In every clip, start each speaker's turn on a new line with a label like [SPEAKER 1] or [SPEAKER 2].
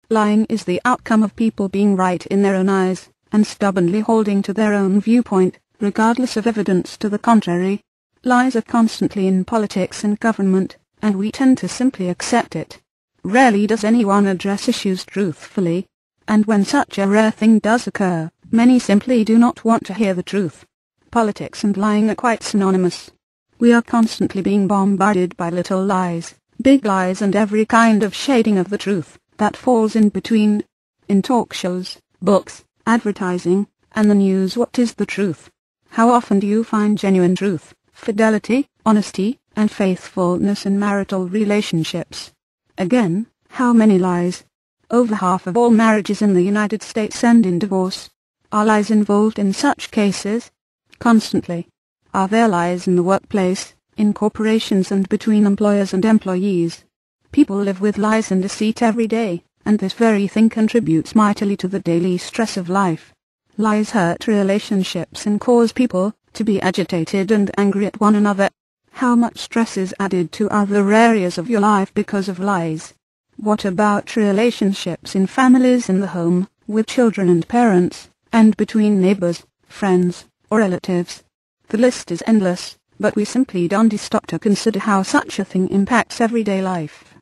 [SPEAKER 1] Lying is the outcome of people being right in their own eyes, and stubbornly holding to their own viewpoint, regardless of evidence to the contrary. Lies are constantly in politics and government, and we tend to simply accept it. Rarely does anyone address issues truthfully, and when such a rare thing does occur, many simply do not want to hear the truth. Politics and lying are quite synonymous. We are constantly being bombarded by little lies, big lies, and every kind of shading of the truth that falls in between. In talk shows, books, advertising, and the news, what is the truth? How often do you find genuine truth, fidelity, honesty, and faithfulness in marital relationships? Again, how many lies? Over half of all marriages in the United States end in divorce. Are lies involved in such cases? Constantly. Are there lies in the workplace, in corporations, and between employers and employees? People live with lies and deceit every day, and this very thing contributes mightily to the daily stress of life. Lies hurt relationships and cause people to be agitated and angry at one another. How much stress is added to other areas of your life because of lies? What about relationships in families, in the home, with children and parents, and between neighbors, friends, or relatives? The list is endless, but we simply don't stop to consider how such a thing impacts everyday life.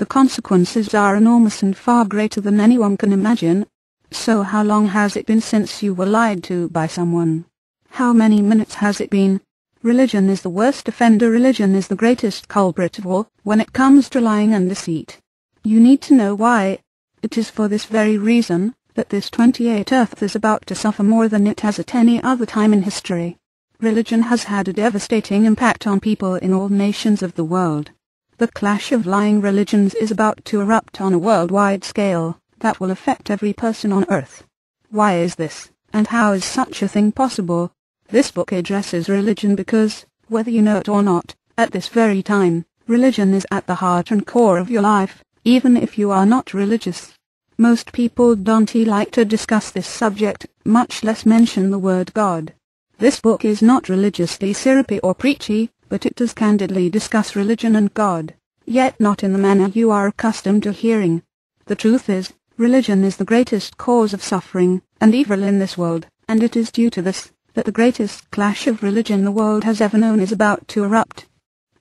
[SPEAKER 1] The consequences are enormous and far greater than anyone can imagine. So how long has it been since you were lied to by someone? How many minutes has it been? Religion is the worst offender. Religion is the greatest culprit of all when it comes to lying and deceit. You need to know why. It is for this very reason that this 28th Earth is about to suffer more than it has at any other time in history. Religion has had a devastating impact on people in all nations of the world. The clash of lying religions is about to erupt on a worldwide scale that will affect every person on earth. Why is this, and how is such a thing possible? This book addresses religion because, whether you know it or not, at this very time, religion is at the heart and core of your life, even if you are not religious. Most people don't like to discuss this subject, much less mention the word God. This book is not religiously syrupy or preachy, but it does candidly discuss religion and God, yet not in the manner you are accustomed to hearing. The truth is, religion is the greatest cause of suffering and evil in this world, and it is due to this that the greatest clash of religion the world has ever known is about to erupt.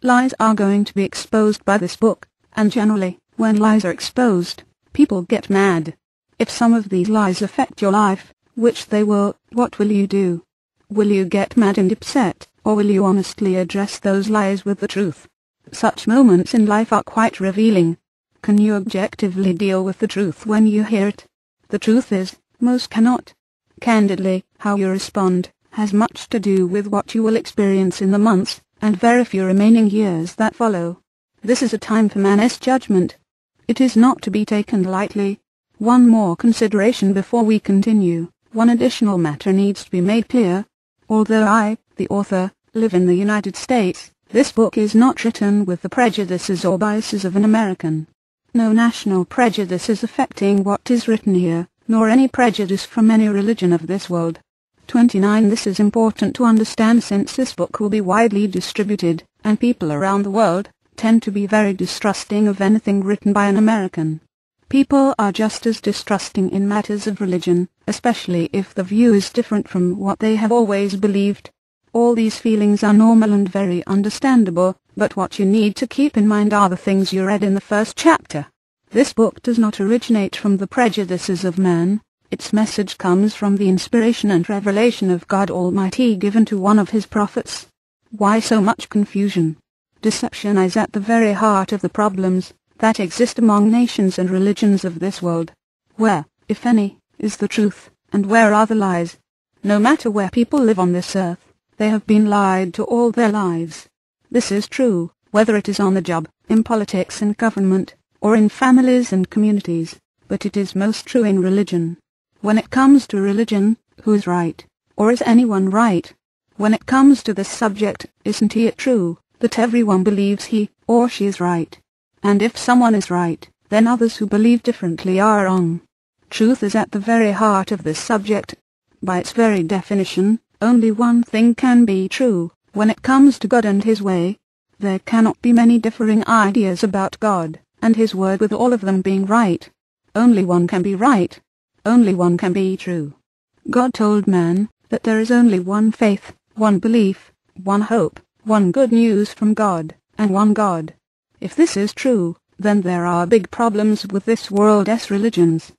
[SPEAKER 1] Lies are going to be exposed by this book, and generally, when lies are exposed, people get mad. If some of these lies affect your life, which they will, what will you do? Will you get mad and upset, or will you honestly address those lies with the truth? Such moments in life are quite revealing. Can you objectively deal with the truth when you hear it? The truth is, most cannot. Candidly, how you respond has much to do with what you will experience in the months and very few remaining years that follow. This is a time for man's judgment. It is not to be taken lightly. One more consideration before we continue. One additional matter needs to be made clear. Although I, the author, live in the United States, this book is not written with the prejudices or biases of an American. No national prejudice is affecting what is written here, nor any prejudice from any religion of this world. 29. This is important to understand since this book will be widely distributed, and people around the world tend to be very distrusting of anything written by an American. People are just as distrusting in matters of religion, especially if the view is different from what they have always believed. All these feelings are normal and very understandable, but what you need to keep in mind are the things you read in the first chapter. This book does not originate from the prejudices of man. Its message comes from the inspiration and revelation of God Almighty given to one of His prophets. Why so much confusion? Deception is at the very heart of the problems that exist among nations and religions of this world. Where, if any, is the truth, and where are the lies? No matter where people live on this earth, they have been lied to all their lives. This is true, whether it is on the job, in politics and government, or in families and communities, but it is most true in religion. When it comes to religion, who is right? Or is anyone right? When it comes to this subject, isn't it true that everyone believes he or she is right? And if someone is right, then others who believe differently are wrong. Truth is at the very heart of this subject. By its very definition, only one thing can be true. When it comes to God and His way, there cannot be many differing ideas about God and His word, with all of them being right. Only one can be right. Only one can be true. God told man that there is only one faith, one belief, one hope, one good news from God, and one God. If this is true, then there are big problems with this world's religions.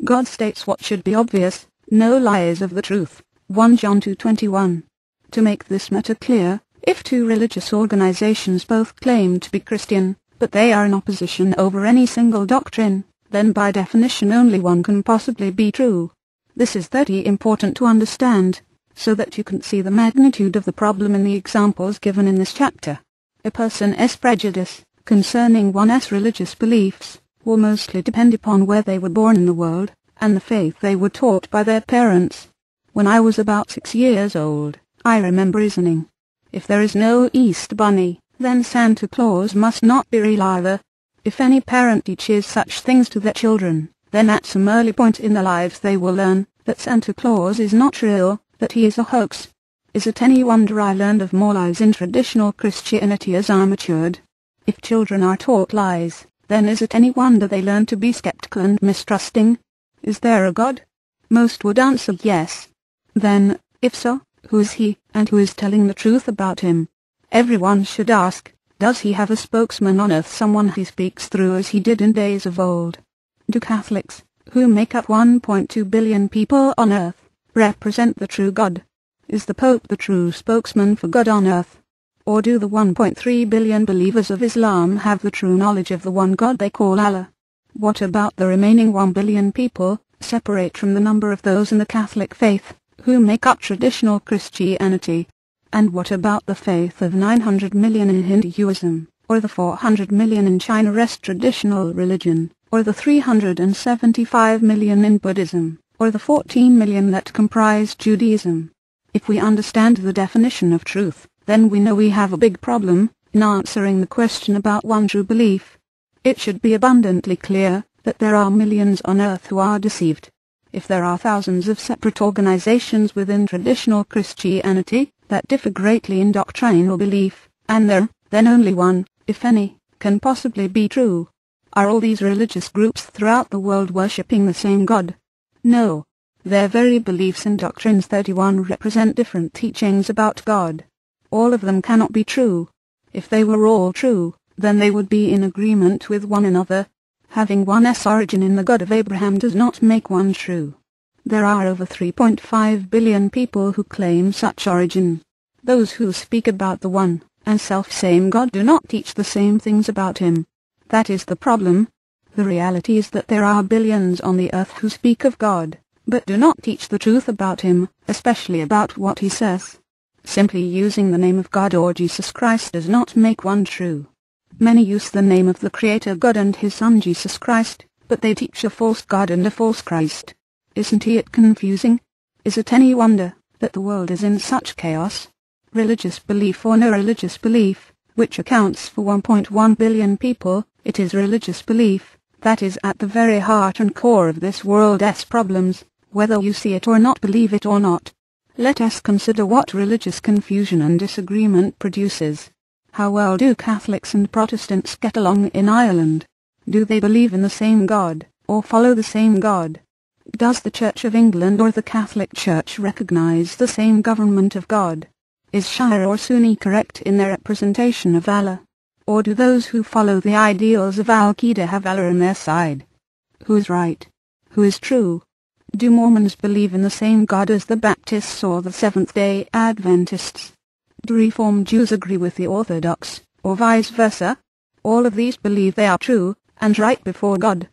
[SPEAKER 1] God states what should be obvious: no lies of the truth. 1 John 2:21. To make this matter clear, if two religious organizations both claim to be Christian, but they are in opposition over any single doctrine, then by definition only one can possibly be true. This is very important to understand, so that you can see the magnitude of the problem in the examples given in this chapter. A person's prejudice concerning one's religious beliefs will mostly depend upon where they were born in the world, and the faith they were taught by their parents. When I was about 6 years old, I remember reasoning, if there is no Easter Bunny, then Santa Claus must be real either. If any parent teaches such things to their children, then at some early point in their lives they will learn that Santa Claus is not real, that he is a hoax. Is it any wonder I learned of more lies in traditional Christianity as I matured? If children are taught lies, then is it any wonder they learn to be skeptical and mistrusting? Is there a God? Most would answer yes. Then, if so, who is he, and who is telling the truth about him? Everyone should ask, does he have a spokesman on earth, someone he speaks through as he did in days of old? Do Catholics, who make up 1.2 billion people on earth, represent the true God? Is the Pope the true spokesman for God on earth? Or do the 1.3 billion believers of Islam have the true knowledge of the one God they call Allah? What about the remaining 1 billion people, separate from the number of those in the Catholic faith, who make up traditional Christianity? And what about the faith of 900 million in Hinduism, or the 400 million in China's traditional religion, or the 375 million in Buddhism, or the 14 million that comprise Judaism? If we understand the definition of truth, then we know we have a big problem in answering the question about one true belief. It should be abundantly clear that there are millions on earth who are deceived. If there are thousands of separate organizations within traditional Christianity that differ greatly in doctrinal belief, and then only one, if any, can possibly be true. Are all these religious groups throughout the world worshipping the same God? No. Their very beliefs and doctrines 31 represent different teachings about God. All of them cannot be true. If they were all true, then they would be in agreement with one another. Having one's origin in the God of Abraham does not make one true. There are over 3.5 billion people who claim such origin. Those who speak about the one and self-same God do not teach the same things about him. That is the problem. The reality is that there are billions on the earth who speak of God, but do not teach the truth about him, especially about what he says. Simply using the name of God or Jesus Christ does not make one true. Many use the name of the Creator God and his Son Jesus Christ, but they teach a false God and a false Christ. Isn't it confusing? Is it any wonder that the world is in such chaos? Religious belief or no religious belief, which accounts for 1.1 billion people, it is religious belief that is at the very heart and core of this world's problems, whether you see it or not, believe it or not. Let us consider what religious confusion and disagreement produces. How well do Catholics and Protestants get along in Ireland? Do they believe in the same God, or follow the same God? Does the Church of England or the Catholic Church recognize the same government of God? Is Shia or Sunni correct in their representation of Allah? Or do those who follow the ideals of Al-Qaeda have Allah on their side? Who is right? Who is true? Do Mormons believe in the same God as the Baptists or the Seventh-day Adventists? Do Reformed Jews agree with the Orthodox, or vice versa? All of these believe they are true and right before God.